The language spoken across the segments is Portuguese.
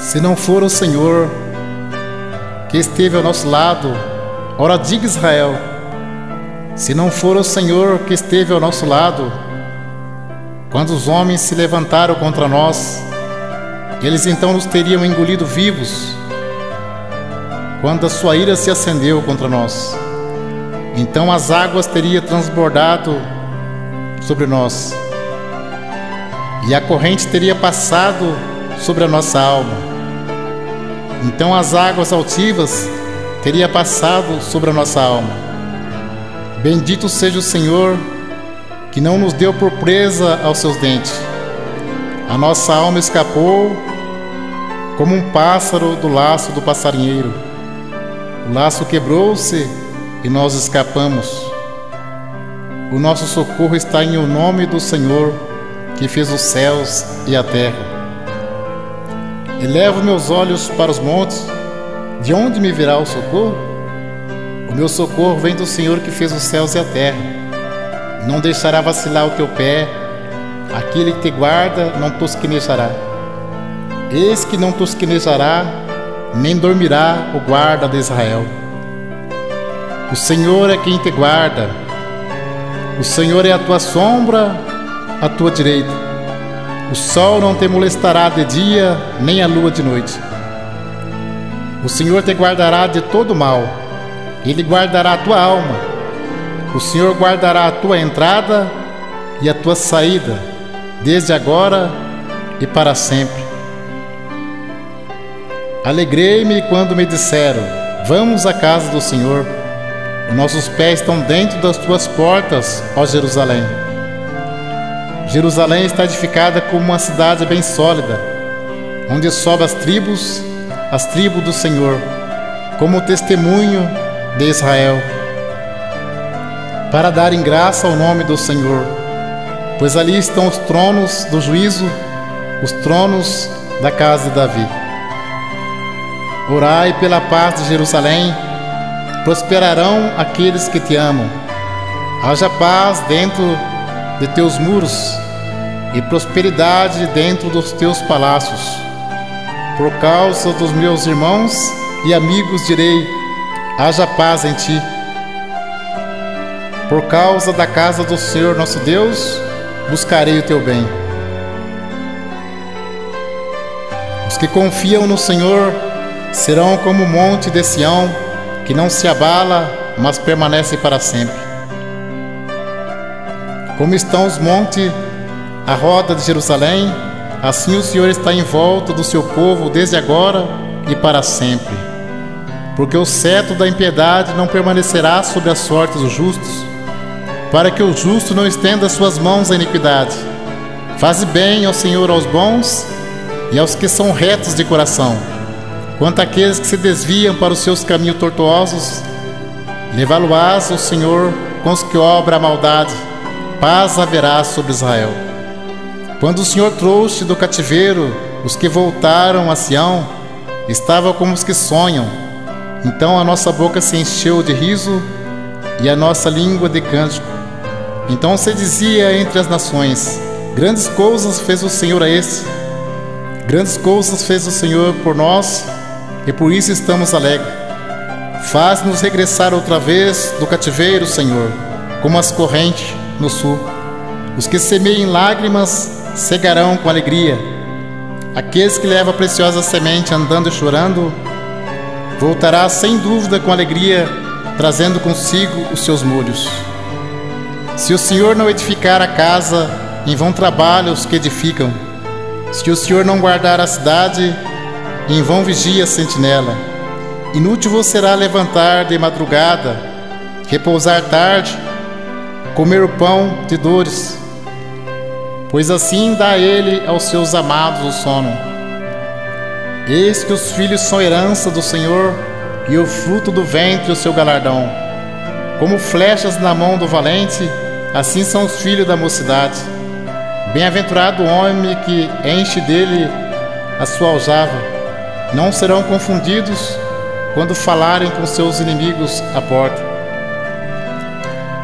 Se não for o Senhor que esteve ao nosso lado, ora diga Israel, se não for o Senhor que esteve ao nosso lado, quando os homens se levantaram contra nós, eles então nos teriam engolido vivos. Quando a sua ira se acendeu contra nós, então as águas teriam transbordado sobre nós, e a corrente teria passado sobre a nossa alma. Então as águas altivas teriam passado sobre a nossa alma. Bendito seja o Senhor, que não nos deu por presa aos seus dentes. A nossa alma escapou como um pássaro do laço do passarinheiro. O laço quebrou-se e nós escapamos. O nosso socorro está em o nome do Senhor, que fez os céus e a terra. Elevo meus olhos para os montes, de onde me virá o socorro? O meu socorro vem do Senhor que fez os céus e a terra. Não deixará vacilar o teu pé, aquele que te guarda não tosquenejará. Eis que não tosquenejará, nem dormirá o guarda de Israel. O Senhor é quem te guarda, o Senhor é a tua sombra, à tua direita. O sol não te molestará de dia, nem a lua de noite. O Senhor te guardará de todo mal, Ele guardará a tua alma. O Senhor guardará a tua entrada e a tua saída, desde agora e para sempre. Alegrei-me quando me disseram, vamos à casa do Senhor. Os nossos pés estão dentro das tuas portas, ó Jerusalém. Jerusalém está edificada como uma cidade bem sólida, onde sobem as tribos do Senhor, como testemunho de Israel, para darem graça ao nome do Senhor, pois ali estão os tronos do juízo, os tronos da casa de Davi. Orai pela paz de Jerusalém, prosperarão aqueles que te amam. Haja paz dentro de teus muros e prosperidade dentro dos teus palácios. Por causa dos meus irmãos e amigos direi, haja paz em ti. Por causa da casa do Senhor nosso Deus, buscarei o teu bem. Os que confiam no Senhor serão como o monte de Sião, que não se abala, mas permanece para sempre. Como estão os montes à roda de Jerusalém, assim o Senhor está em volta do seu povo desde agora e para sempre. Porque o cetro da impiedade não permanecerá sobre a sorte dos justos, para que o justo não estenda suas mãos à iniquidade. Faze bem, ó Senhor, aos bons e aos que são retos de coração. Quanto àqueles que se desviam para os seus caminhos tortuosos, levá-lo-ás, ó Senhor, com os que obram a maldade. Paz haverá sobre Israel. Quando o Senhor trouxe do cativeiro os que voltaram a Sião, estava como os que sonham. Então a nossa boca se encheu de riso e a nossa língua de cântico. Então se dizia entre as nações, grandes coisas fez o Senhor a este. Grandes coisas fez o Senhor por nós, e por isso estamos alegres. Faz-nos regressar outra vez do cativeiro, Senhor, como as correntes no sul. Os que semeiam lágrimas cegarão com alegria. Aqueles que levam a preciosa semente andando e chorando, voltará sem dúvida com alegria, trazendo consigo os seus molhos. Se o Senhor não edificar a casa, em vão trabalham os que edificam. Se o Senhor não guardar a cidade, em vão vigia a sentinela. Inútil vos será levantar de madrugada, repousar tarde, comer o pão de dores, pois assim dá ele aos seus amados o sono. Eis que os filhos são herança do Senhor, e o fruto do ventre o seu galardão. Como flechas na mão do valente, assim são os filhos da mocidade. Bem-aventurado o homem que enche dele a sua aljava. Não serão confundidos quando falarem com seus inimigos à porta.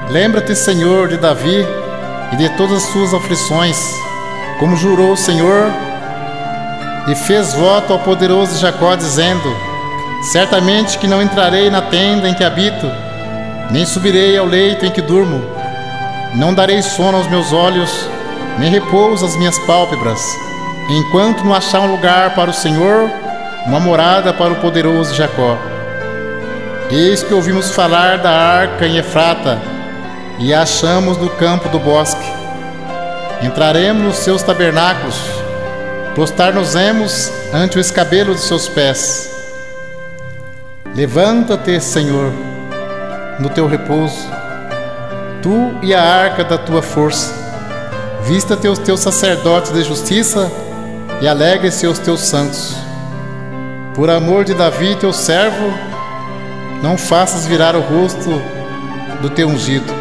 Lembra-te, Senhor, de Davi e de todas as suas aflições, como jurou o Senhor, e fez voto ao poderoso Jacó, dizendo: certamente que não entrarei na tenda em que habito, nem subirei ao leito em que durmo. Não darei sono aos meus olhos, nem repouso às minhas pálpebras, enquanto não achar um lugar para o Senhor, uma morada para o poderoso Jacó. Eis que ouvimos falar da arca em Efrata, e a achamos no campo do bosque. Entraremos nos seus tabernáculos, prostrar-nos-emos ante o escabelo de seus pés. Levanta-te, Senhor, no teu repouso, tu e a arca da tua força. Vista-te os teus sacerdotes de justiça e alegre-se os teus santos. Por amor de Davi, teu servo, não faças virar o rosto do teu ungido.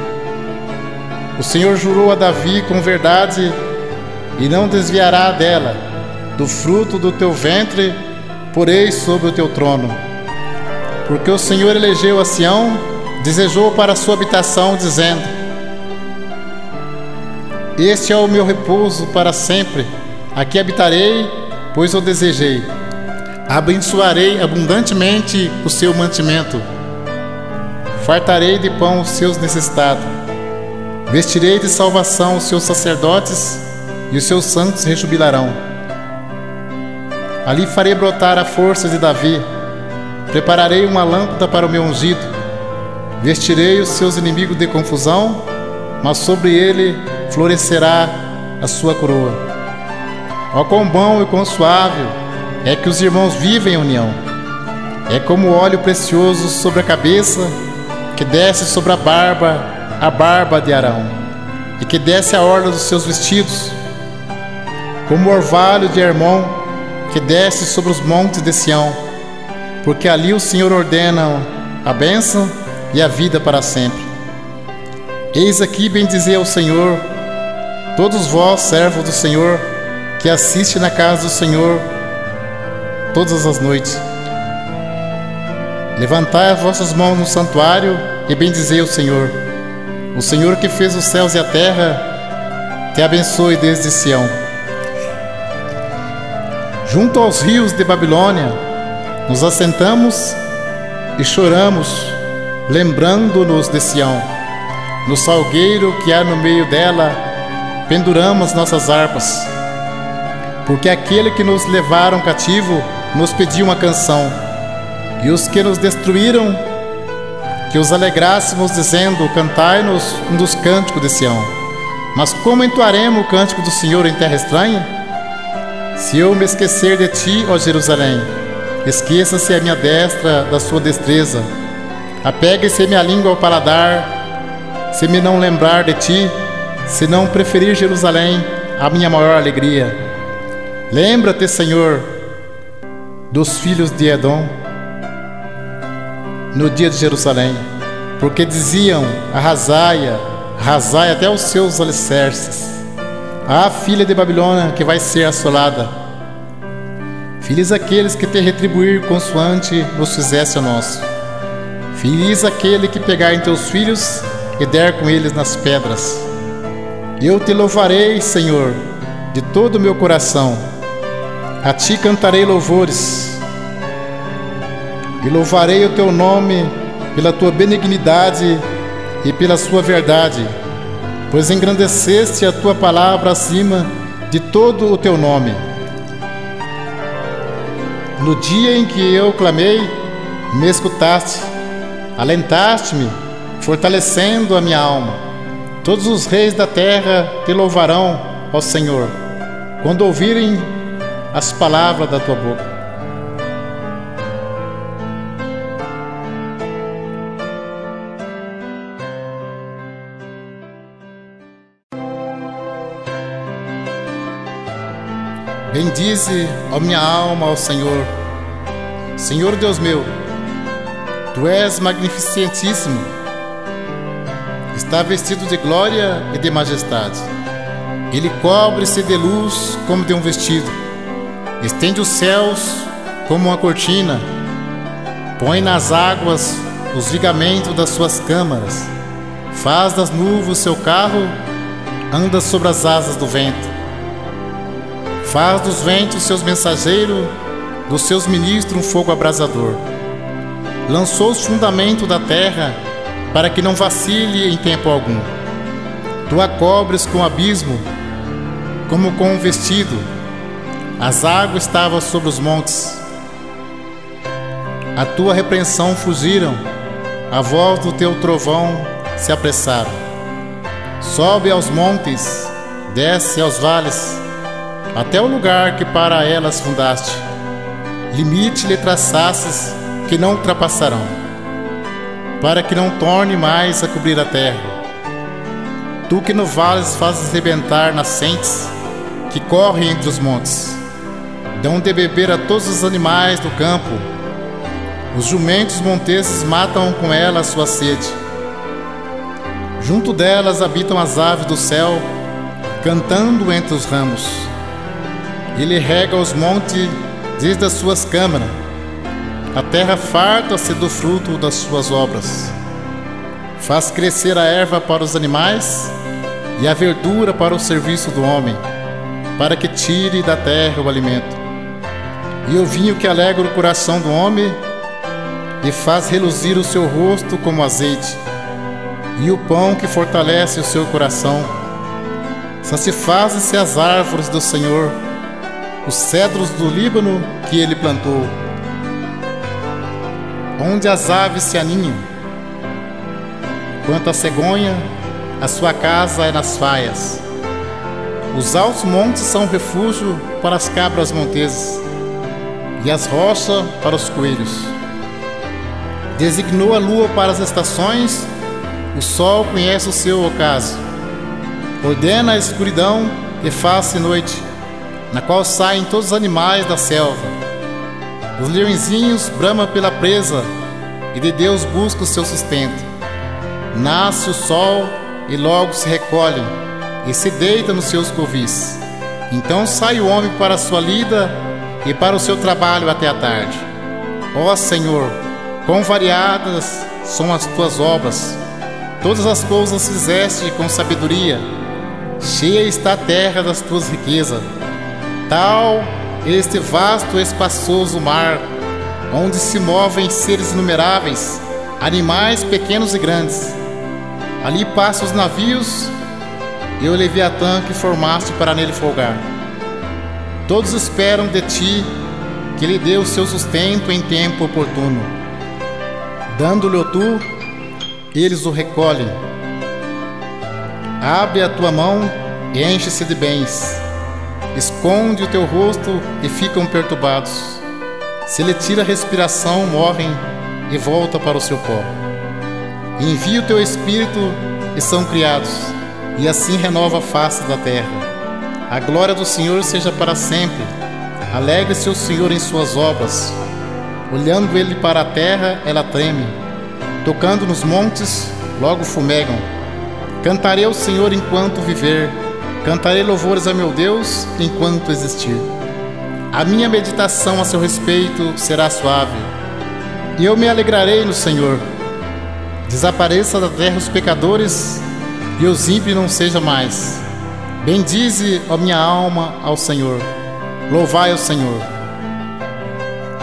O Senhor jurou a Davi com verdade e não desviará dela. Do fruto do teu ventre porei sobre o teu trono. Porque o Senhor elegeu a Sião, desejou para a sua habitação, dizendo: este é o meu repouso para sempre, aqui habitarei, pois o desejei. Abençoarei abundantemente o seu mantimento, fartarei de pão os seus necessitados, vestirei de salvação os seus sacerdotes, e os seus santos rejubilarão. Ali farei brotar a força de Davi, prepararei uma lâmpada para o meu ungido, vestirei os seus inimigos de confusão, mas sobre ele florescerá a sua coroa. Ó, quão bom e quão suave é que os irmãos vivem em união! É como óleo precioso sobre a cabeça, que desce sobre a barba de Arão, e que desce a orla dos seus vestidos, como o orvalho de Hermon, que desce sobre os montes de Sião, porque ali o Senhor ordena a bênção e a vida para sempre. Eis aqui, bendizei ao Senhor, todos vós, servos do Senhor, que assiste na casa do Senhor todas as noites. Levantai as vossas mãos no santuário e bendizei o Senhor. O Senhor que fez os céus e a terra, te abençoe desde Sião. Junto aos rios de Babilônia, nos assentamos e choramos, lembrando-nos de Sião. No salgueiro que há no meio dela, penduramos nossas harpas, porque aquele que nos levaram cativo nos pediu uma canção, e os que nos destruíram, que os alegrássemos, dizendo: cantai-nos um dos cânticos de Sião. Mas como entoaremos o cântico do Senhor em terra estranha? Se eu me esquecer de ti, ó Jerusalém, esqueça-se a minha destra da sua destreza. Apegue-se minha língua ao paladar, se me não lembrar de ti, se não preferir Jerusalém, a minha maior alegria. Lembra-te, Senhor, dos filhos de Edom, no dia de Jerusalém, porque diziam: arrasai até os seus alicerces. Ah, filha de Babilônia, que vai ser assolada. Felizes aqueles que te retribuir consoante nos fizesse a nós. Feliz aquele que pegar em teus filhos e der com eles nas pedras. Eu te louvarei, Senhor, de todo o meu coração. A ti cantarei louvores, e louvarei o teu nome pela tua benignidade e pela sua verdade, pois engrandeceste a tua palavra acima de todo o teu nome. No dia em que eu clamei, me escutaste, alentaste-me, fortalecendo a minha alma. Todos os reis da terra te louvarão, ó Senhor, quando ouvirem as palavras da tua boca. Bendize, ó minha alma, ao Senhor. Senhor Deus meu, tu és magnificentíssimo. Está vestido de glória e de majestade. Ele cobre-se de luz como de um vestido. Estende os céus como uma cortina. Põe nas águas os vigamentos das suas câmaras. Faz das nuvens seu carro, anda sobre as asas do vento. Faz dos ventos seus mensageiros, dos seus ministros um fogo abrasador. Lançou os fundamentos da terra, para que não vacile em tempo algum. Tu a cobres com o abismo, como com um vestido. As águas estavam sobre os montes. A tua repreensão fugiram, a voz do teu trovão se apressaram. Sobe aos montes, desce aos vales, até o lugar que para elas fundaste. Limite lhe traçasses, que não ultrapassarão, para que não torne mais a cobrir a terra. Tu que no vales fazes rebentar nascentes, que correm entre os montes, dão de beber a todos os animais do campo. Os jumentos monteses matam com ela a sua sede. Junto delas habitam as aves do céu, cantando entre os ramos. Ele rega os montes desde as suas câmaras. A terra farta-se do fruto das suas obras. Faz crescer a erva para os animais e a verdura para o serviço do homem, para que tire da terra o alimento. E o vinho que alegra o coração do homem e faz reluzir o seu rosto como azeite, e o pão que fortalece o seu coração. Satisfazem-se as árvores do Senhor, os cedros do Líbano que ele plantou, onde as aves se aninham. Quanto à cegonha, a sua casa é nas faias. Os altos montes são refúgio para as cabras monteses e as rochas para os coelhos. Designou a lua para as estações, o sol conhece o seu ocaso. Ordena a escuridão e faz-se noite, na qual saem todos os animais da selva. Os leõezinhos bramam pela presa, e de Deus busca o seu sustento. Nasce o sol e logo se recolhe, e se deita nos seus covis. Então sai o homem para a sua lida e para o seu trabalho até a tarde. Ó Senhor, quão variadas são as tuas obras! Todas as coisas fizeste com sabedoria. Cheia está a terra das tuas riquezas. Tal este vasto e espaçoso mar, onde se movem seres inumeráveis, animais pequenos e grandes. Ali passam os navios e o Leviatã que formaste para nele folgar. Todos esperam de ti que lhe dê o seu sustento em tempo oportuno. Dando-lhe tu, eles o recolhem. Abre a tua mão e enche-se de bens. Esconde o teu rosto e ficam perturbados. Se lhe tira a respiração, morrem e voltam para o seu pó. Envia o teu espírito e são criados, e assim renova a face da terra. A glória do Senhor seja para sempre. Alegre-se o Senhor em suas obras. Olhando ele para a terra, ela treme. Tocando nos montes, logo fumegam. Cantarei ao Senhor enquanto viver. Cantarei louvores a meu Deus enquanto existir. A minha meditação a seu respeito será suave, e eu me alegrarei no Senhor. Desapareça da terra os pecadores, e os ímpios não sejam mais. Bendize, ó minha alma, ao Senhor. Louvai o Senhor.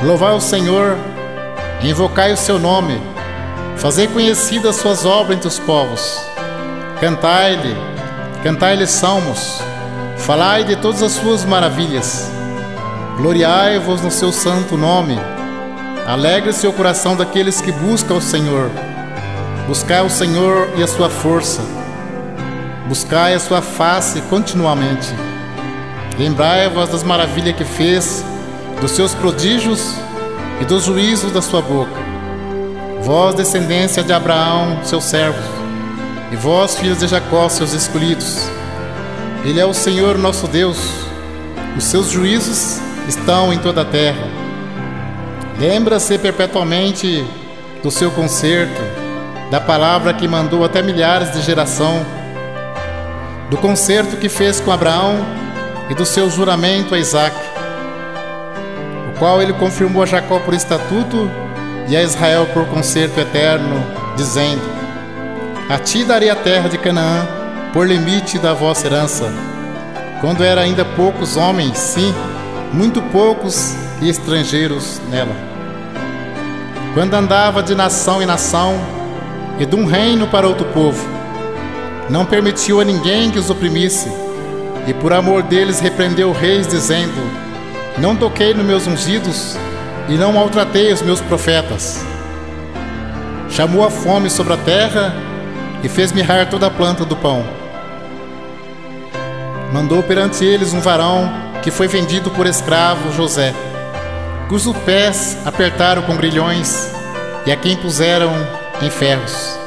Louvai o Senhor, invocai o seu nome. Fazei conhecidas as suas obras entre os povos. Cantai-lhe salmos. Falai de todas as suas maravilhas. Gloriai-vos no seu santo nome. Alegre-se o coração daqueles que buscam o Senhor. Buscai o Senhor e a sua força. Buscai a sua face continuamente. Lembrai-vos das maravilhas que fez, dos seus prodígios e dos juízos da sua boca. Vós, descendência de Abraão, seus servos, e vós, filhos de Jacó, seus escolhidos. Ele é o Senhor nosso Deus. Os seus juízos estão em toda a terra. Lembra-se perpetuamente do seu concerto, da palavra que mandou até milhares de geração, do concerto que fez com Abraão e do seu juramento a Isaque, o qual ele confirmou a Jacó por estatuto e a Israel por concerto eterno, dizendo: a ti darei a terra de Canaã por limite da vossa herança. quando era ainda poucos homens, sim, muito poucos e estrangeiros nela. Quando andava de nação em nação e de um reino para outro povo, não permitiu a ninguém que os oprimisse, e por amor deles repreendeu reis, dizendo: não toquei nos meus ungidos e não maltratei os meus profetas. Chamou a fome sobre a terra e fez mirrar toda a planta do pão. Mandou perante eles um varão que foi vendido por escravo, José, cujos pés apertaram com grilhões e a quem puseram em ferros.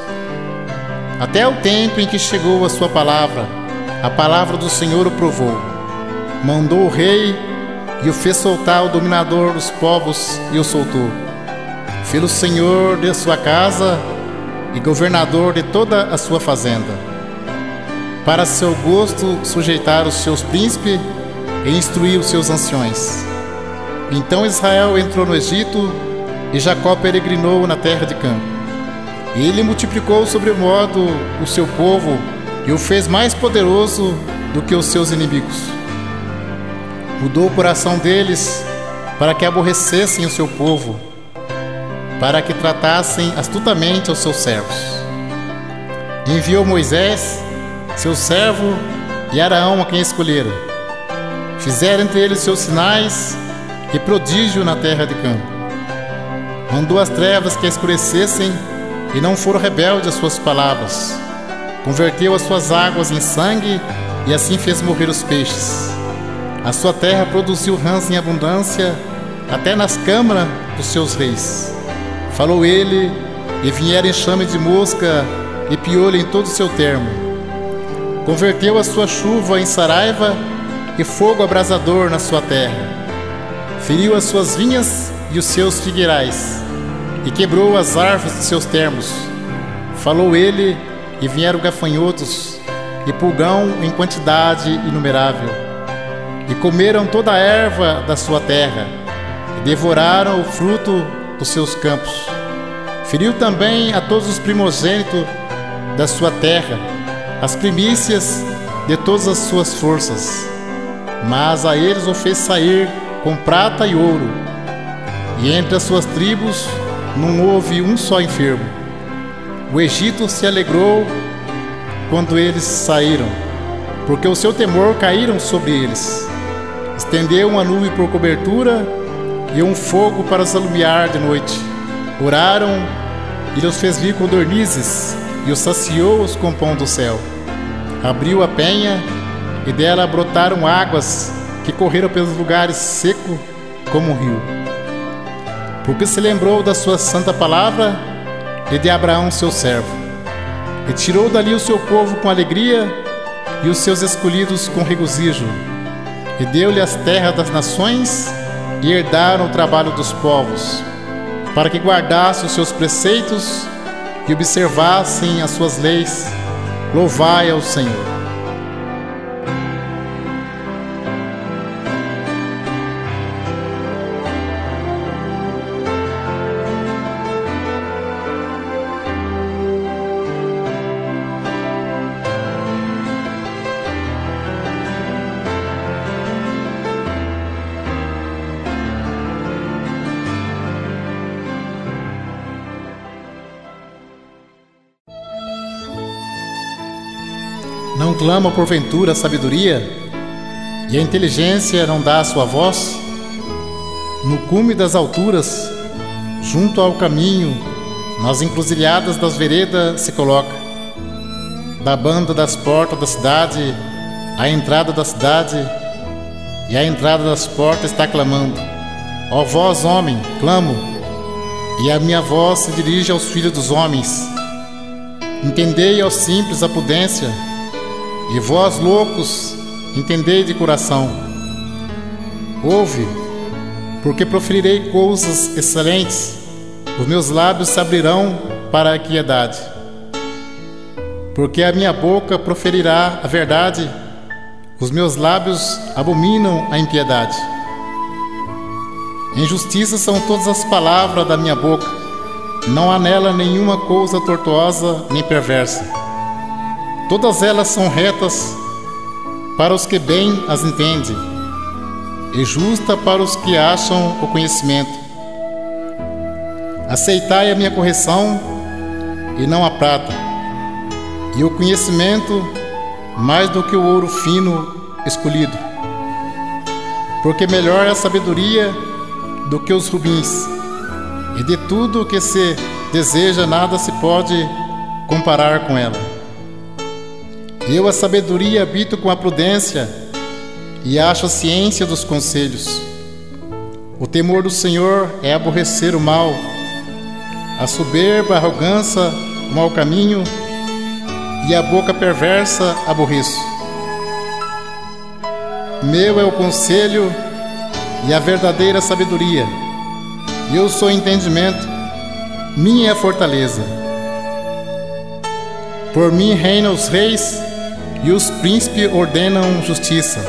Até o tempo em que chegou a sua palavra, a palavra do Senhor o provou. Mandou o rei e o fez soltar o dominador dos povos e o soltou. Fê-lo senhor de sua casa e governador de toda a sua fazenda. Para seu gosto sujeitar os seus príncipes e instruir os seus anciões. Então Israel entrou no Egito e Jacó peregrinou na terra de Cã. E ele multiplicou sobremodo o seu povo e o fez mais poderoso do que os seus inimigos. Mudou o coração deles para que aborrecessem o seu povo, para que tratassem astutamente os seus servos. Enviou Moisés, seu servo, e Araão, a quem escolheram. Fizeram entre eles seus sinais e prodígio na terra de Cã. Mandou as trevas que escurecessem e não foram rebeldes às suas palavras. Converteu as suas águas em sangue e assim fez morrer os peixes. A sua terra produziu rãs em abundância, até nas câmaras dos seus reis. Falou ele, e vieram enxame de mosca e piolho em todo o seu termo. Converteu a sua chuva em saraiva e fogo abrasador na sua terra. Feriu as suas vinhas e os seus figueirais, e quebrou as árvores de seus termos. Falou ele, e vieram gafanhotos e pulgão em quantidade inumerável, e comeram toda a erva da sua terra, e devoraram o fruto dos seus campos. Feriu também a todos os primogênitos da sua terra, as primícias de todas as suas forças. Mas a eles o fez sair com prata e ouro, e entre as suas tribos não houve um só enfermo. O Egito se alegrou quando eles saíram, porque o seu temor caíram sobre eles. Estendeu uma nuvem por cobertura e um fogo para os alumiar de noite. Oraram e os fez vir codornizes e os saciou-os com pão do céu. Abriu a penha e dela brotaram águas que correram pelos lugares secos como um rio. Porque se lembrou da sua santa palavra e de Abraão seu servo, e tirou dali o seu povo com alegria e os seus escolhidos com regozijo, e deu-lhe as terras das nações e herdaram o trabalho dos povos, para que guardassem os seus preceitos e observassem as suas leis. Louvai ao Senhor. Não clama porventura a sabedoria, e a inteligência não dá a sua voz? No cume das alturas, junto ao caminho, nas encruzilhadas das veredas se coloca. Da banda das portas da cidade, a entrada da cidade, e a entrada das portas está clamando: ó vós, homem, clamo, e a minha voz se dirige aos filhos dos homens. Entendei aos simples a prudência, e vós, loucos, entendei de coração. Ouve, porque proferirei coisas excelentes, os meus lábios se abrirão para a quiedade. Porque a minha boca proferirá a verdade, os meus lábios abominam a impiedade. Injustiça são todas as palavras da minha boca, não há nela nenhuma coisa tortuosa nem perversa. Todas elas são retas para os que bem as entendem, e justa para os que acham o conhecimento. Aceitai a minha correção, e não a prata, e o conhecimento mais do que o ouro fino escolhido. Porque melhor é a sabedoria do que os rubins, e de tudo o que se deseja nada se pode comparar com ela. Eu, a sabedoria, habito com a prudência e acho a ciência dos conselhos. O temor do Senhor é aborrecer o mal, a soberba, a arrogância, o mau caminho e a boca perversa aborreço. Meu é o conselho e a verdadeira sabedoria. Eu sou entendimento, minha é a fortaleza. Por mim reinam os reis e os príncipes ordenam justiça.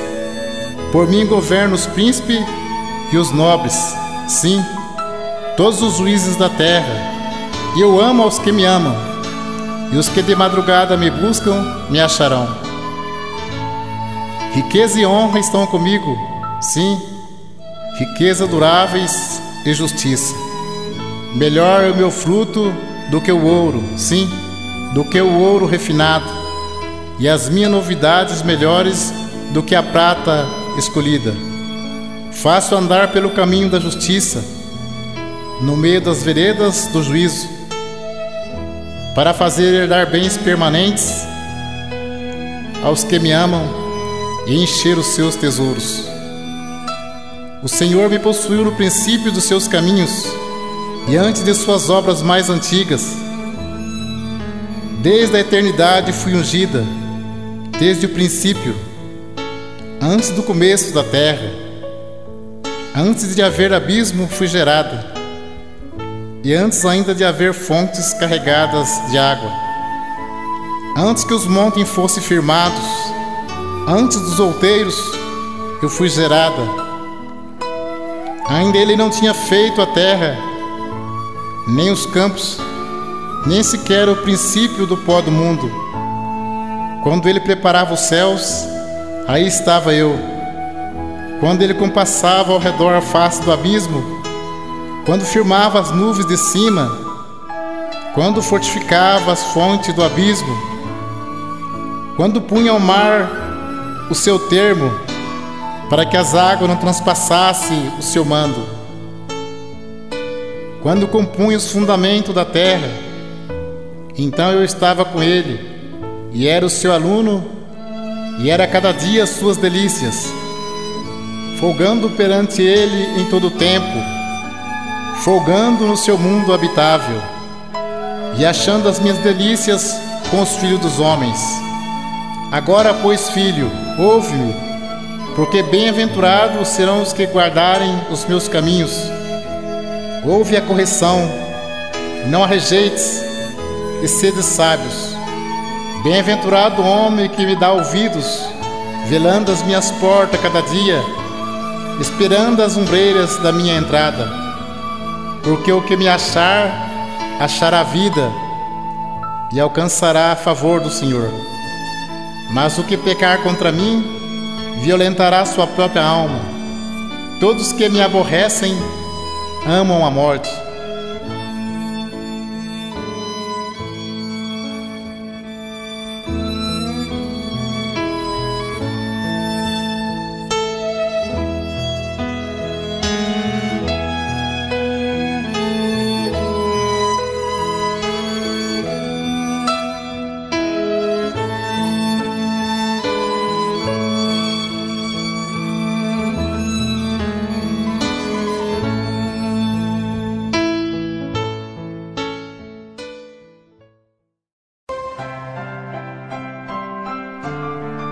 Por mim governam os príncipes e os nobres, sim, todos os juízes da terra. E eu amo aos que me amam, e os que de madrugada me buscam me acharão. Riqueza e honra estão comigo, sim, riqueza duráveis e justiça. Melhor é o meu fruto do que o ouro, sim, do que o ouro refinado, e as minhas novidades melhores do que a prata escolhida. Faço andar pelo caminho da justiça, no meio das veredas do juízo, para fazer herdar bens permanentes aos que me amam e encher os seus tesouros. O Senhor me possuiu no princípio dos seus caminhos e antes de suas obras mais antigas. Desde a eternidade fui ungida, desde o princípio, antes do começo da terra. Antes de haver abismo fui gerada, e antes ainda de haver fontes carregadas de água. Antes que os montes fossem firmados, antes dos outeiros, eu fui gerada. Ainda ele não tinha feito a terra, nem os campos, nem sequer o princípio do pó do mundo. Quando ele preparava os céus, aí estava eu. Quando ele compassava ao redor a face do abismo, quando firmava as nuvens de cima, quando fortificava as fontes do abismo, quando punha ao mar o seu termo, para que as águas não transpassassem o seu mando, quando compunha os fundamentos da terra, então eu estava com ele, e era o seu aluno, e era cada dia as suas delícias, folgando perante ele em todo o tempo, folgando no seu mundo habitável, e achando as minhas delícias com os filhos dos homens. Agora, pois, filho, ouve-me, porque bem-aventurados serão os que guardarem os meus caminhos. Ouve a correção, não a rejeites, e sede sábios. Bem-aventurado o homem que me dá ouvidos, velando as minhas portas cada dia, esperando as ombreiras da minha entrada. Porque o que me achar, achará vida e alcançará a favor do Senhor. Mas o que pecar contra mim, violentará sua própria alma. Todos que me aborrecem, amam a morte.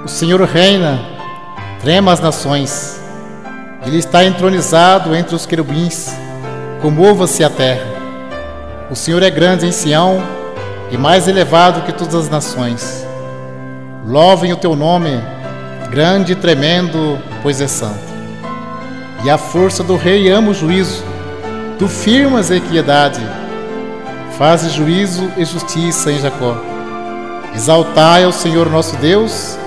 O Senhor reina, trema as nações. Ele está entronizado entre os querubins, comova-se a terra. O Senhor é grande em Sião e mais elevado que todas as nações. Louvem o teu nome, grande e tremendo, pois é santo. E a força do rei ama o juízo. Tu firmas a equidade, fazes juízo e justiça em Jacó. Exaltai ao Senhor nosso Deus,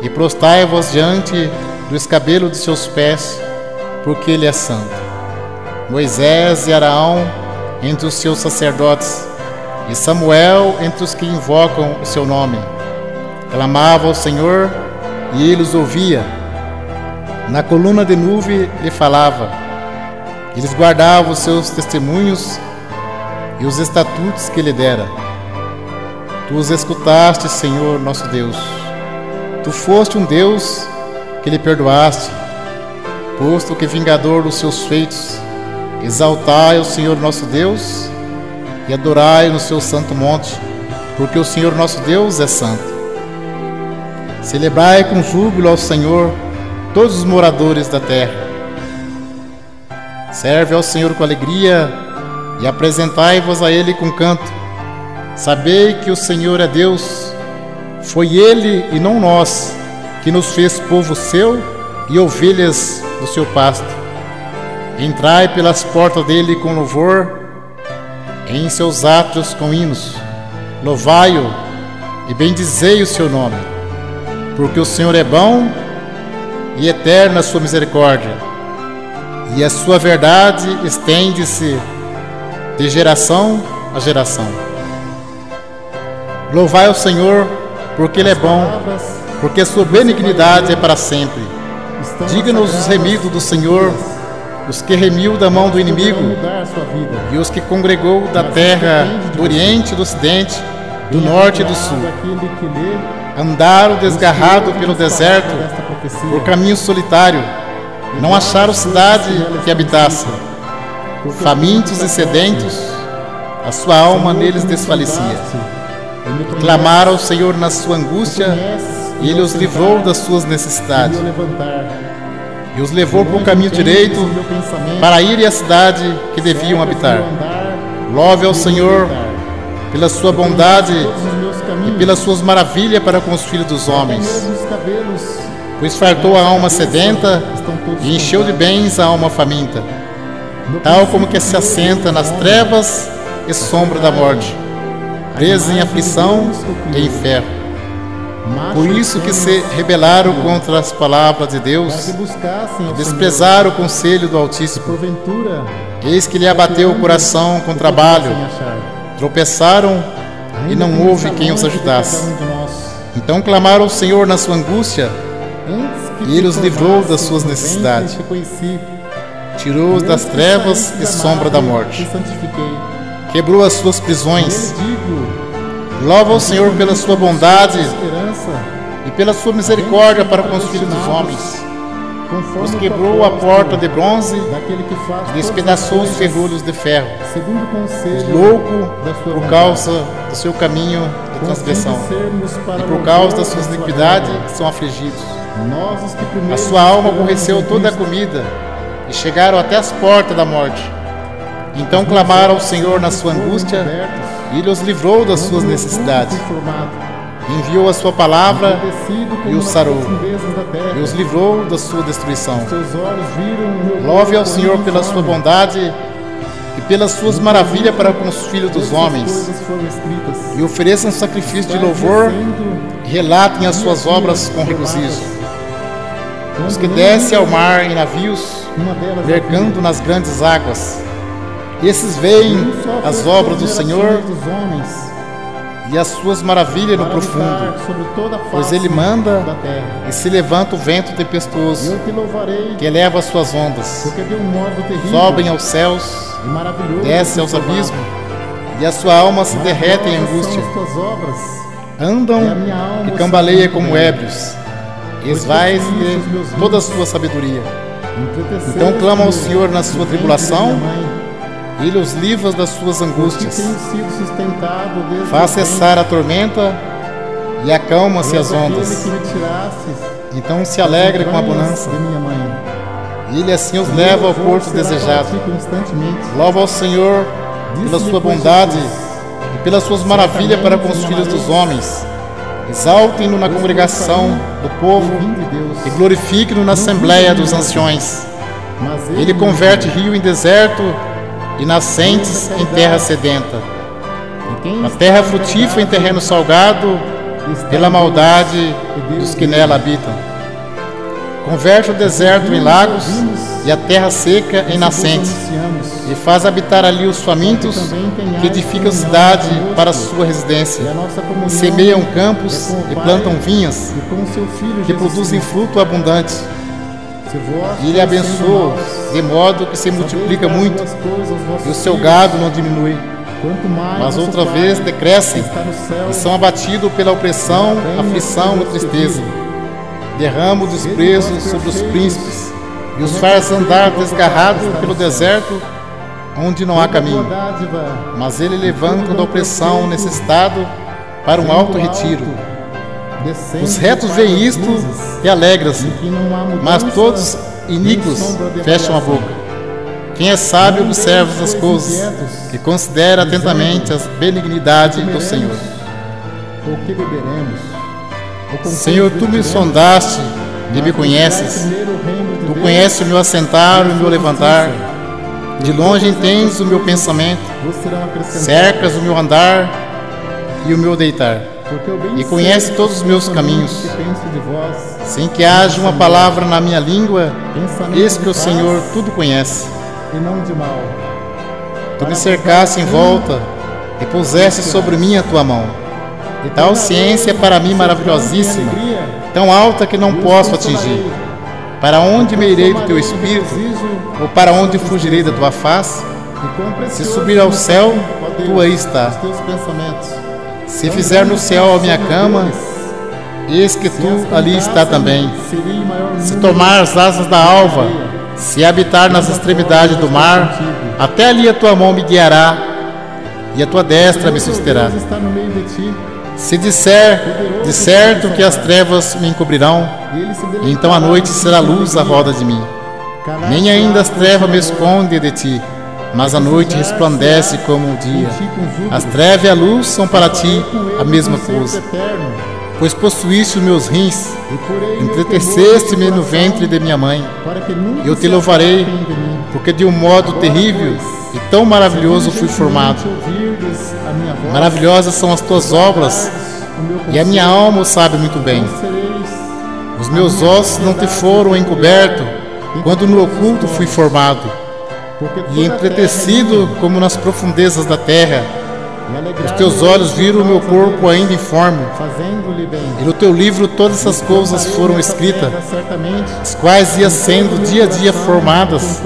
e prostrai-vos diante do escabelo de seus pés, porque ele é santo. Moisés e Araão entre os seus sacerdotes, e Samuel entre os que invocam o seu nome. Clamava ao Senhor, e ele os ouvia. Na coluna de nuvem lhe falava. Eles guardavam os seus testemunhos e os estatutos que lhe dera. Tu os escutaste, Senhor nosso Deus. Tu foste um Deus que lhe perdoaste, posto que vingador dos seus feitos. Exaltai o Senhor nosso Deus e adorai no seu santo monte, porque o Senhor nosso Deus é santo. Celebrai com júbilo ao Senhor todos os moradores da terra. Serve ao Senhor com alegria e apresentai-vos a Ele com canto. Sabei que o Senhor é Deus. Foi Ele e não nós que nos fez povo seu e ovelhas do seu pasto. Entrai pelas portas dele com louvor, em seus átrios com hinos. Louvai-o e bendizei o seu nome, porque o Senhor é bom e eterna a sua misericórdia, e a sua verdade estende-se de geração a geração. Louvai o Senhor, porque ele é bom, porque a sua benignidade é para sempre. Diga-nos os remidos do Senhor, os que remiu da mão do inimigo, e os que congregou da terra, do oriente e do ocidente, do norte e do sul. Andaram desgarrado pelo deserto, por caminho solitário, não acharam cidade que habitassem. Famintos e sedentos, a sua alma neles desfalecia. Clamaram ao Senhor na sua angústia, e Ele os livrou das suas necessidades. E os levou por um caminho direito, para irem à cidade que deviam habitar. Louve ao Senhor pela sua bondade e pelas suas maravilhas para com os filhos dos homens. Pois fartou a alma sedenta e encheu de bens a alma faminta, tal como que se assenta nas trevas e sombra da morte, presa em aflição e em ferro. Por isso que se rebelaram contra as palavras de Deus e desprezaram o conselho do Altíssimo. Eis que lhe abateu o coração com trabalho, tropeçaram e não houve quem os ajudasse. Então clamaram ao Senhor na sua angústia, e Ele os livrou das suas necessidades. Tirou-os das trevas e sombra da morte. Quebrou as suas prisões. Louva ao Senhor pela sua bondade e pela sua misericórdia para com os filhos dos homens. Os quebrou a porta de bronze e despedaçou os ferrolhos de ferro. Os loucos, por causa do seu caminho de transgressão e por causa das suas iniquidades, são afligidos. A sua alma aborreceu toda a comida e chegaram até as portas da morte. Então clamaram ao Senhor na sua angústia, e Ele os livrou das suas necessidades. Enviou a sua palavra e os sarou, e os livrou da sua destruição. Louve ao Senhor pela sua bondade e pelas suas maravilhas para com os filhos dos homens. E ofereçam sacrifício de louvor e relatem as suas obras com regozijo. Os que descem ao mar em navios, mercando nas grandes águas, esses veem as obras do Senhor e as suas maravilhas no profundo, pois Ele manda e se levanta o vento tempestuoso, que eleva as suas ondas. Sobem aos céus, desce aos abismos, e a sua alma se derrete em angústia. Andam e cambaleia como ébrios, esvai-se toda a sua sabedoria. Então clama ao Senhor na sua tribulação, Ele os livra das suas angústias. Faz cessar a tormenta e acalma-se as ondas. Então se alegra com a bonança. Ele assim os leva ao porto desejado. Louva ao Senhor pela sua bondade e pelas suas maravilhas para com os filhos dos homens. Exaltem-no na congregação do povo e glorifiquem-no na assembleia dos anciões. Ele converte rio em deserto e nascentes em terra sedenta. A terra frutífera em terreno salgado pela maldade dos que nela habitam. Converte o deserto em lagos e a terra seca em nascentes, e faz habitar ali os famintos, que edificam cidade para sua residência, e semeiam campos e plantam vinhas, que produzem fruto abundante. E ele abençoa de modo que se multiplica muito, e o seu gado não diminui. Mas outra vez decrescem e são abatidos pela opressão, aflição e tristeza. Derrama o desprezo sobre os príncipes e os faz andar desgarrados pelo deserto, onde não há caminho. Mas ele levanta da opressão o necessitado para um alto retiro. Os retos veem isto e alegram-se, mas todos iníquos fecham a boca. Quem é sábio observa essas coisas e considera atentamente a benignidade do Senhor. Senhor, tu me sondaste e me conheces. Tu conheces o meu assentar e o meu levantar. De longe entendes o meu pensamento. Cercas o meu andar e o meu deitar. E conheces todos os meus caminhos. Sem que haja uma palavra na minha língua, eis que o Senhor tudo conhece. Tu me cercaste em volta e puseste sobre mim a tua mão. Tal ciência é para mim maravilhosíssima, tão alta que não posso atingir. Para onde me irei do teu espírito? Ou para onde fugirei da tua face? Se subir ao céu, tu aí estás. Se fizer no céu a minha cama, eis que tu ali está também. Se tomar as asas da alva, se habitar nas extremidades do mar, até ali a tua mão me guiará e a tua destra me susterá. Se disser de certo que as trevas me encobrirão, então a noite será luz à roda de mim. Nem ainda as trevas me escondem de ti, mas a noite resplandece como o dia. As trevas e a luz são para ti a mesma coisa. Pois possuíste os meus rins, entreteceste-me no ventre de minha mãe. Eu te louvarei, porque de um modo terrível e tão maravilhoso fui formado. Maravilhosas são as tuas obras, e a minha alma o sabe muito bem. Os meus ossos não te foram encobertos, quando no oculto fui formado, e entretecido como nas profundezas da terra. Os teus olhos viram o meu corpo ainda informe, e no teu livro todas essas coisas foram escritas, as quais iam sendo dia a dia formadas,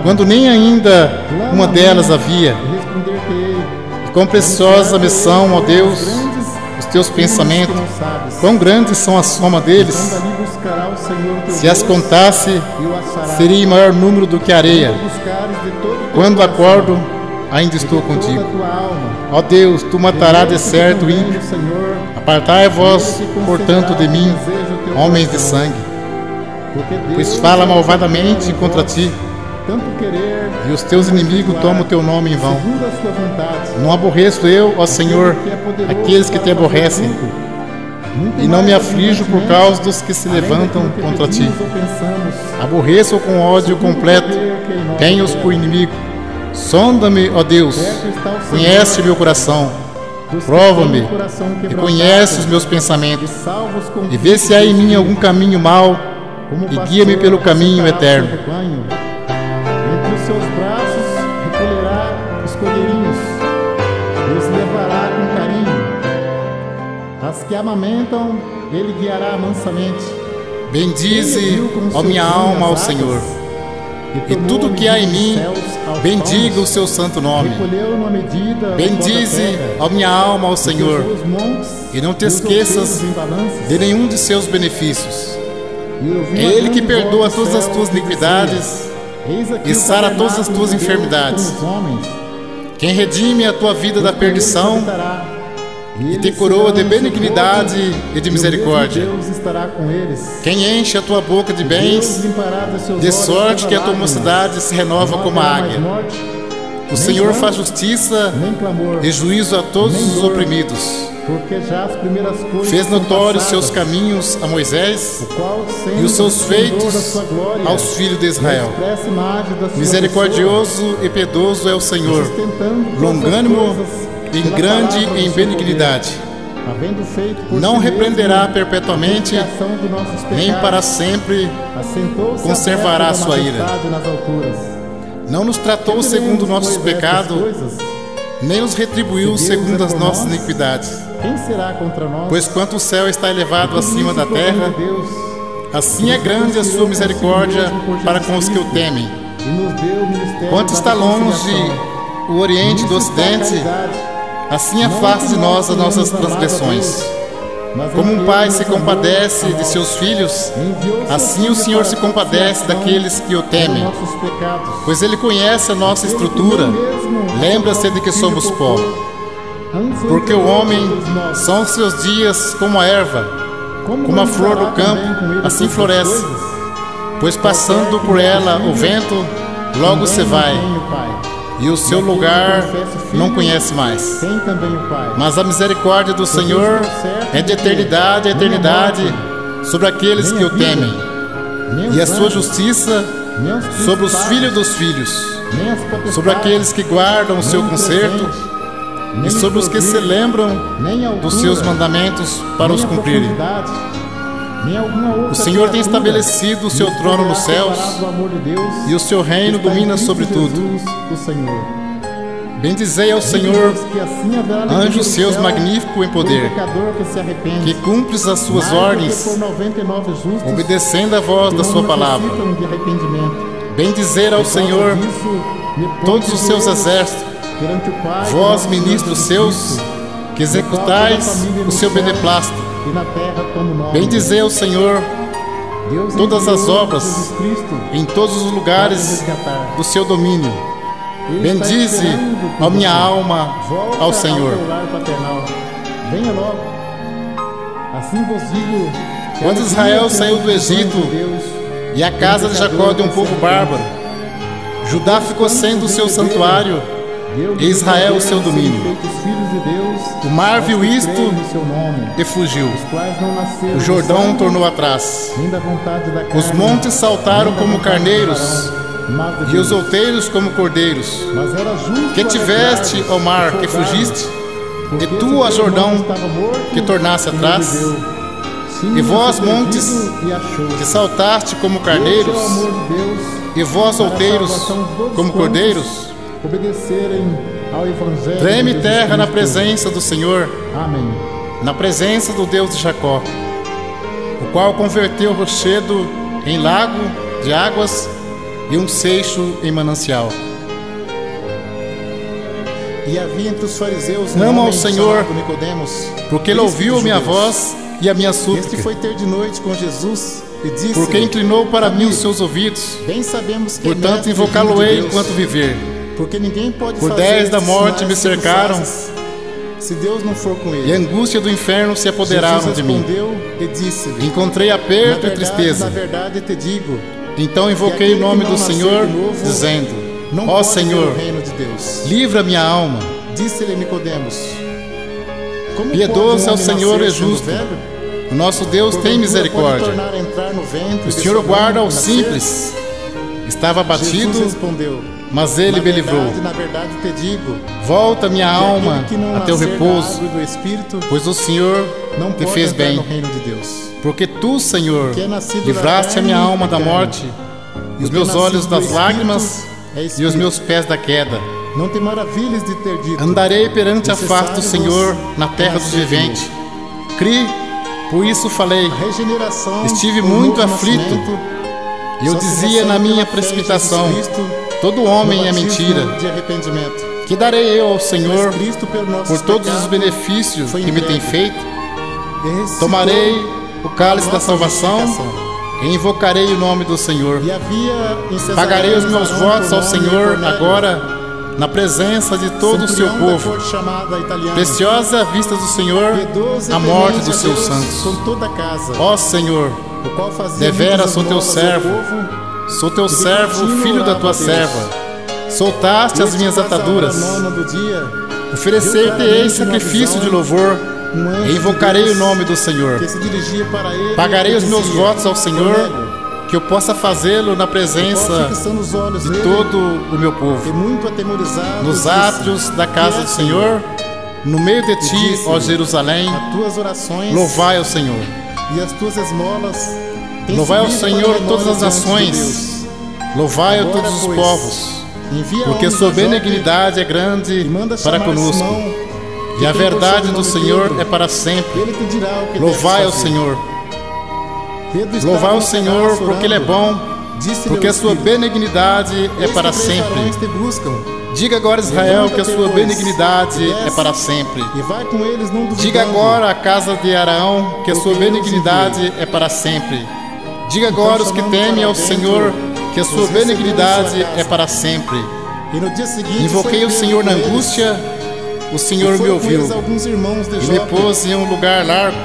quando nem ainda uma delas havia. E quão preciosa me são, ó Deus, os teus pensamentos, quão grandes são a soma deles. Se as contasse, seria em maior número do que a areia. Quando acordo, ainda estou contigo. Ó Deus, tu matarás de certo o ímpio. Apartai-vos, portanto, de mim, homens de sangue, pois fala malvadamente contra ti, e os teus inimigos tomam o teu nome em vão. Não aborreço eu, ó Senhor, aqueles que te aborrecem, e não me aflijo por causa dos que se levantam contra ti. Aborreço com ódio completo, tenho-os por inimigo. Sonda-me, ó Deus, conhece meu coração, prova-me e conhece os meus pensamentos, e vê se há em mim algum caminho mau, e guia-me pelo caminho eterno. Entre os seus braços recolherá os cordeirinhos, e os levará com carinho. As que amamentam, ele guiará mansamente. Bendize, ó minha alma, ao Senhor, e tudo que há em mim, bendiga o seu santo nome. Bendize, ó minha alma, ao Senhor, e não te esqueças de nenhum de seus benefícios. É Ele que perdoa todas as tuas iniquidades e sara todas as tuas enfermidades. Quem redime a tua vida da perdição e te coroa de benignidade e de misericórdia. Quem enche a tua boca de bens, de sorte que a tua mocidade se renova como a águia. O Senhor faz justiça e juízo a todos os oprimidos. Fez notórios seus caminhos a Moisés e os seus feitos aos filhos de Israel. Misericordioso e piedoso é o Senhor, longânimo e grande em benignidade, havendo feito por não si repreenderá mesmo perpetuamente, a expiação dos nossos pecados, nem para sempre assentou-se conservará à a destra sua da ira. majestade nas alturas. Não nos tratou segundo nossos pecados, nem nos retribuiu segundo as nossas iniquidades. Quem será contra nós? Pois quanto o céu está elevado Tudo acima isso da terra, proclama Deus, assim é grande a sua misericórdia para com os que o temem. e nos deu o ministério Quanto da está longe reconciliação. o Oriente do Nisso está a Ocidente, caridade, assim não afasta que de nós as nós nossas tenhamos amado a transgressões. Deus, mas Como em um que pai Ele se nos amou compadece a de nós. seus filhos, Enviou seu assim Filho o Senhor para se compadece propiciação daqueles que o temem. pelos nossos pecados. Pois Ele conhece a nossa Ele estrutura, mesmo lembra-se de que Filho somos pó. antes Porque o entregou homem todos nós. são os seus dias como a erva, como não a flor do fará também campo, com ele assim todas as floresce. coisas? Pois passando por ela o vento, logo se vai, Também o Pai. e o seu E aquele lugar que confessa o Filho, não conhece mais. tem também o Pai. Mas a misericórdia do Senhor é de eternidade a eternidade sobre aqueles que o temem, Nem os e a sua anjos, justiça nem os principados, sobre os filhos dos filhos, nem as potestades, sobre aqueles que guardam o seu nem o conserto, presente, nem e sobre os que se porvir, lembram nem a altura, dos seus mandamentos para nem os a cumprirem. profundidade, nem alguma outra O Senhor tem criatura estabelecido o seu nos trono nos poderá céus, separar do amor de Deus e o seu reino que está em domina Cristo sobre tudo. Jesus, o Senhor. Bendizei ao Senhor, Que assim haverá alegria anjos no seus céu magníficos em pelo poder, pecador que se arrepende, que cumpres as suas mais do que ordens, por 99 justos obedecendo a voz que da não sua palavra. necessitam de arrependimento. Bendizer ao Por causa Senhor disso, me todos ponho os seus de joelhos exércitos, perante o Pai, vós, nosso ministros Senhor seus, Jesus que Cristo, executais no qual toda a família o no seu céu beneplácito. e na terra como nós. Bendizei ao Senhor Deus todas as enviou obras Jesus Cristo em todos os para nos lugares resgatar. do seu domínio. Ele está Bendize, esperando por ó minha você. alma, Volta ao Senhor. teu lar paternal. Venha logo. Assim vos digo que Quando a alegria Israel que saiu do há nos Egito, de Deus, E a casa de Jacó de um povo bárbaro, Judá ficou sendo o seu santuário, deu e Israel o seu serem domínio. feitos filhos de Deus, O mar aos viu que isto creem no seu nome, e fugiu. os quais não nasceram O do Jordão sangue, tornou atrás. nem da vontade da carne, Os montes saltaram nem da como vontade do carneiros, varão, mas de e Deus. os outeiros como cordeiros. Mas era justo Que tiveste, ó mar, que folgar-vos, fugiste, porque e tu, esse ó teu Jordão, irmão estava morto que tornasse e atrás, reviveu. Sim, e vós, perdido montes, e achou. que saltaste como Esse é o carneiros, amor de Deus e vós, para a outeiros, salvação de todos como quantos coordeiros. obedecerem ao Evangelho Treme de Jesus terra na Cristo. presença do Senhor, Amém. na presença do Deus de Jacó, o qual converteu o rochedo em lago de águas e um seixo em manancial. E havia entre os fariseus um Clama ao homem Senhor, chamado Nicodemos, porque ele príncipe ouviu dos a minha judeus. voz e a minha Este súplica, foi ter de noite com Jesus e disse: porque inclinou para mim Amigo, os seus ouvidos. bem sabemos que é Portanto, mestre invocá-lo-ei vindo de Deus, enquanto viver. porque ninguém pode Por fazer 10 da estes morte sinais me que tu cercaram, fazes, se Deus não for com ele. E a angústia do inferno se apoderaram Jesus de mim. respondeu e disse-lhe: Encontrei na aperto e verdade, tristeza. na verdade te digo, Então que invoquei o aquele nome que não do nascer Senhor, de novo dizendo: não Ó pode Senhor, ver o reino de Deus. livra minha alma. Disse-lhe Nicodemos: Como Piedoso pode é um o homem Senhor nascer e sendo justo. velho? O nosso Deus tem Porventura misericórdia. pode tornar a entrar no ventre O de Senhor sua guarda mãe aos e nascer? simples. Estava Jesus abatido, respondeu: mas ele me livrou. Na verdade te digo, Volta minha que alma aquele que não a teu nascer da repouso, água e do Espírito pois o Senhor não te pode fez entrar bem. no reino de Deus. Porque tu, Senhor, Que é nascido da livraste a carne minha alma é da carne, morte, e os o que é meus olhos nascido do das Espírito lágrimas é e os espírito. meus pés da queda. Não te maravilhes de ter dito: Andarei perante a face do necessário Senhor vos na terra dos nascer de viventes. Cri, por isso falei. A regeneração, Estive o muito novo aflito, nascimento, E eu só se dizia recebe na minha pela fé em precipitação: Jesus Cristo, todo no homem é batismo mentira. de arrependimento. Que darei eu ao Senhor Mas Cristo, pelo nosso por todos os pecado, benefícios foi que me tem entregue. feito? e ressuscitou Tomarei o cálice da nossa salvação justificação. e invocarei o nome do Senhor. E havia em Cesareia Pagarei os meus um varão votos por ao nome Senhor Cornélio, agora, na presença de todo o seu centurião da povo. corte chamada italiana, Preciosa é a vista do Senhor, piedoso e a morte temente dos a seus Deus santos. com toda a casa, Ó Senhor, o qual fazia deveras muitas sou teu esmolas ao servo, povo, sou teu e de servo, contínuo filho da orava tua a Deus. serva. Soltaste as Este, minhas quase à hora ataduras. nona do dia, Oferecer-te-ei claramente sacrifício numa de visão, louvor um anjo e de invocarei Deus o nome do Senhor. que se dirigia para ele Pagarei e os meus dizia: votos ao Senhor, Cornélio, que eu possa fazê-lo na qual presença fixando os olhos de nele, todo o meu e povo. muito atemorizado, Nos disse: átrios da casa "Que é, do Senhor, No meio de E ti, disse-lhe: ó Jerusalém, As tuas orações louvai ao Senhor. e as tuas esmolas têm Louvai ao subido para Senhor a memória todas as diante de nações. Deus. Louvai a Agora, todos os pois, povos, envia porque homens sua a Jope benignidade é grande e manda para chamar conosco, Simão, que e a tem por verdade do sobrenome Senhor Pedro. é para sempre. Ele te dirá o que Louvai ao deves fazer. Senhor. Pedro estava Louvai ao no Senhor, terraço porque Ele é orando. bom, Disse-lhe porque o a sua Espírito: benignidade é Eis para que 3 varões sempre. te buscam. Diga agora, Israel, que a sua Levanta-te, pois, benignidade e é desce, para sempre. E vai com eles, não duvidando. Diga agora à casa de Arão que a sua Porque eu os benignidade é para sempre. Diga agora aos que chamando temem para ao dentro, Senhor que a sua os recebeu em benignidade sua casa. é para sempre. E no dia seguinte Invoquei saiu o Pedro Senhor com na eles, angústia, o e Senhor me foram com ouviu eles alguns irmãos de e me Jope. pôs em um lugar largo.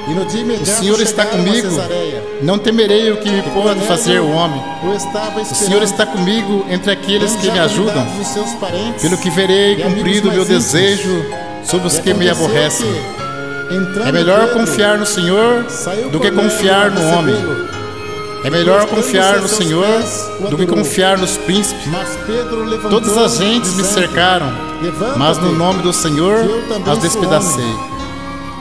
E no dia imediato O Senhor está chegaram a comigo, Cesareia. não temerei o que me E pode Cornélio fazer o homem. o estava O esperando, Senhor está comigo entre aqueles tendo que já me ajudam, convidado os seus parentes pelo que verei e amigos cumprido o meu mais íntimos. desejo sobre os E que me aconteceu aborrecem. que, entrando É melhor Pedro, confiar no Senhor saiu do que Cornélio confiar para no homem. recebê-lo. É melhor Prostrando-se confiar a no seus Senhor pés, o do que adorou. confiar nos príncipes. Mas Pedro levantou, Todas as gentes me dizendo: cercaram, Levanta-te, mas no nome do Senhor que eu também as sou despedacei.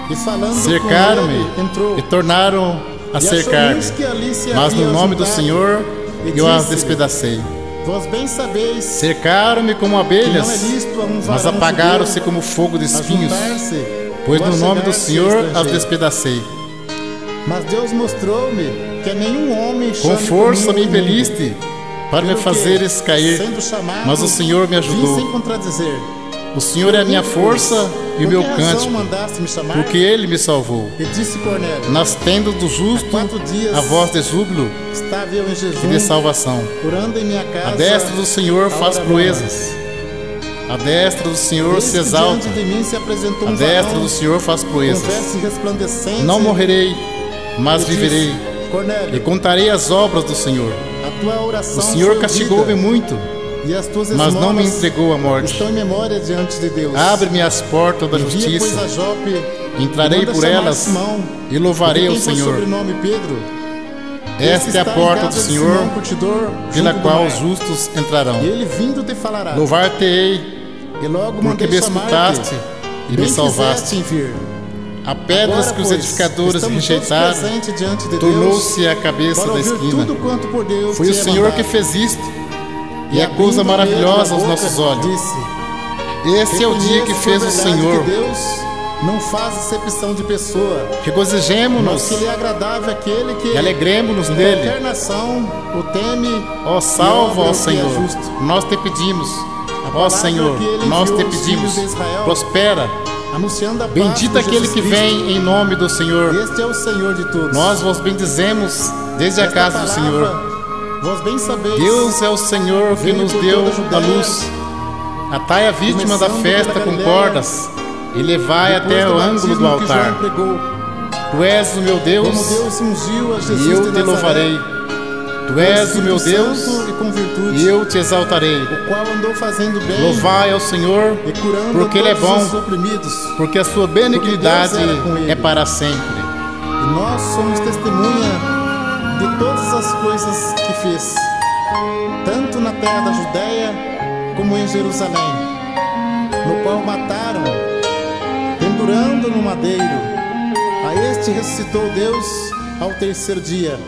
E falando com Cercaram-me ele, entrou. e tornaram a E achou cercar-me, muitos que ali se mas no haviam nome do juntado, Senhor e eu as disse-lhe: despedacei. Vós bem sabeis Cercaram-me como que não é abelhas, lícito a um mas varão apagaram-se judeu como fogo de espinhos, ajuntar-se pois ou no nome do achegar-se Senhor as estrangeiro. despedacei. Mas Deus mostrou-me que a nenhum homem Com chame força por mim me o inimigo. impeliste para me Pelo que, fazeres cair, sendo chamado, mas o Senhor me vim ajudou. sem contradizer. O Senhor é a minha força e o meu Por que razão cântico, mandaste-me chamar? porque Ele me salvou. E disse Cornélio: Nas tendas do justo, Há 4 dias a voz de júbilo estava eu em jejum, e de salvação. orando em minha casa. A destra do Senhor faz a hora proezas. A destra do Senhor Eis se que exalta. diante de mim se apresentou A um destra varão do Senhor faz com proezas. veste resplandecente. Não morrerei, mas e disse: viverei e Cornélio, contarei as obras do Senhor. a tua oração O Senhor foi castigou-me ouvida, muito, e as tuas mas não me esmolas entregou à morte. estão em memória diante de Deus. Abre-me as portas da Envia, pois, justiça. a Jope, Entrarei e manda por chamar elas Simão, e louvarei que ao tem por Senhor. sobrenome Pedro. Esta Esse é a está em porta do casa de Senhor, Simão, curtidor, pela junto do qual mar. os justos entrarão. E ele vindo te falará. Louvar-te-ei, E logo porque mandei me chamar-te, escutaste e me bem salvaste. quiseste em vir. A pedras Agora, que os pois, edificadores estamos todos rejeitaram presentes diante de tornou-se a cabeça para da ouvir esquina. tudo quanto por Deus Foi o te é Senhor mandado. que fez isto, e é abrindo coisa Pedro maravilhosa a aos boca, nossos olhos. Disse: Esse é o dia que Reconheço fez por o verdade Senhor. que Deus não faz acepção de pessoa, mas Regozijemo-nos que lhe é agradável aquele que e alegremos-nos em nele. qualquer nação o teme. Ó salva, e obra ó o que é Senhor, justo. nós te pedimos. Ó palavra Senhor, que ele nós te enviou aos pedimos. filhos de Israel, Prospera, Anunciando a paz bendito por aquele Jesus que Cristo. vem em nome do Senhor. Este é o Senhor de todos. Nós vos bendizemos desde a Esta casa do palavra, Senhor. Vós bem sabeis. Deus é o Senhor que veio nos por deu toda a a Judéia, luz. Atai a vítima da começando festa pela com Galiléia, cordas e levai depois até do o ângulo do batismo que João altar. pregou. Tu és o meu Deus, Como Deus ungiu a e Jesus eu de te Nazaré, louvarei. Tu com és o meu Espírito Deus, Santo e com virtude, e eu te exaltarei. o qual andou fazendo bem Louvai ao Senhor, e curando porque Ele é todos os bom, oprimidos. porque a sua benignidade Porque Deus era com ele. é para sempre. E nós somos testemunha de todas as coisas que fez, tanto na terra da Judéia como em Jerusalém, no qual mataram, pendurando no madeiro. A este ressuscitou Deus ao terceiro dia,